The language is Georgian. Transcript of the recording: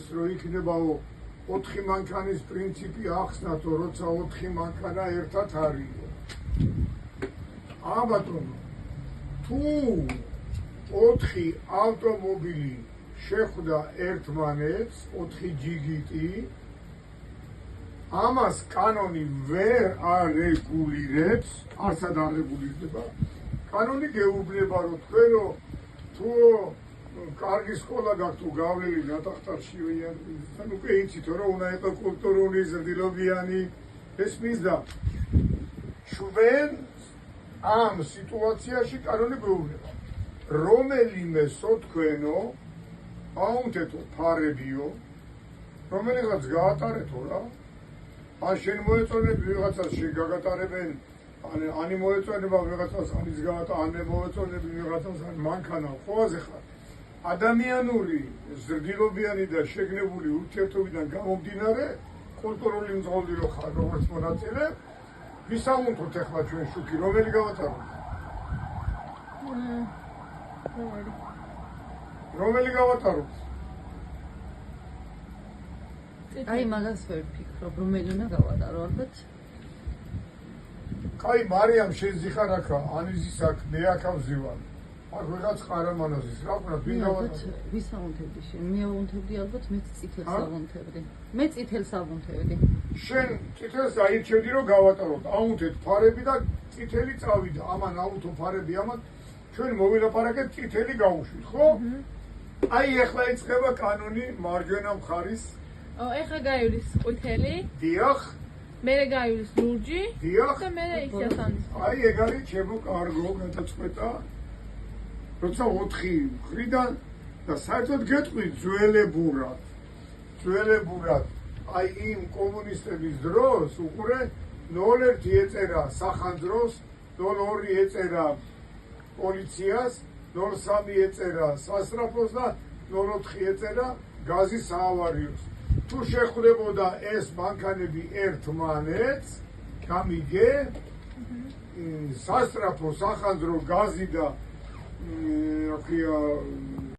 ეს რო იქნებაო 4 მანქანის პრინციპი ახსნათო, როცა 4 მანქანა ერთად არისო. ბატონო, თუ 4 ავტომობილი შეხვდა ერთმანეთს, 4 ჯიგიტი, ამას კანონი ვერ არეგულირებს, არსად არ რეგულირდება. კანონი გეუბნება, რომ თქვენო თუ კარგი სკოლა გაქვთ, თუ გავლილი ნატახტარში თან უკვე იცითო, რომ უნდა იყო კულტურული, ზრდილობიანი, ეს მისდა. ჩვენ ამ სიტუაციაში კანონი გვეუბნება, რომელიმე თქვენო აუნთეთო ფარებიო, რომელიღაც გაატარეთო რა, ან შენ მოეწონები ვიღაცას შენ გაგატარებენ, ანი მოეწონება ვიღაცას ამის გაატარება, ან მე მოეწონები ვიღაცას ან მანქანა, ხო აზე ხარ? ადამიანური, ზრდილობიანი და შეგნებული ურთიერთობიდან გამომდინარე, კულტურული მძღოლი რო ხარ, როგორც მონაწილე, ვისაუნთოთ ახლა ჩვენ შუქი, რომელი გავატაროთ? რომელი გავატაროთ? აი მაგას ვერ ვფიქრობ, რომელი უნდა გავატარო, ალბათ. კაი, მარიამ შენ ზიხარ აქა, ანიზის აქ, მე აქ ავზივარ. აქ ვიღაც ყარამანოზის, რა ვქნა, ვინ გავატარო? ვისაუნთებდი შენ? მე აუნთებდი ალბათ, მეც წითელს ავუნთებდი. მე წითელს ავუნთებდი. შენ წითელს აირჩევდი რომ გავატაროთ, აუნთეთ ფარები და წითელი წავიდა. ამან აუნთო ფარები, ამან ჩვენ მოვილაპარაკეთ წითელი გავუშვით, ხო? აი ეხლა იწყება კანონი მარჯვენა მხარის. ეხლა გაივლის ყვითელი. დიახ. მერე გაივლის ლურჯი. დიახ. და მერე ისიასანის. აი ეგ არის ჩემო კარგო გადაწყვეტა. როცა 4 მხრიდან და საერთოდ გეტყვით ძველებურად აი იმ კომუნისტების დროს უყურე 01 ეწერა სახანძროს, 02 ეწერა პოლიციას, 03 ეწერა სასწრაფოს და 04 ეწერა გაზის საავარიოს. თუ შეხვდებოდა ეს მანქანები ერთმანეთს, გამიგე სასწრაფო, სახანძრო, გაზი და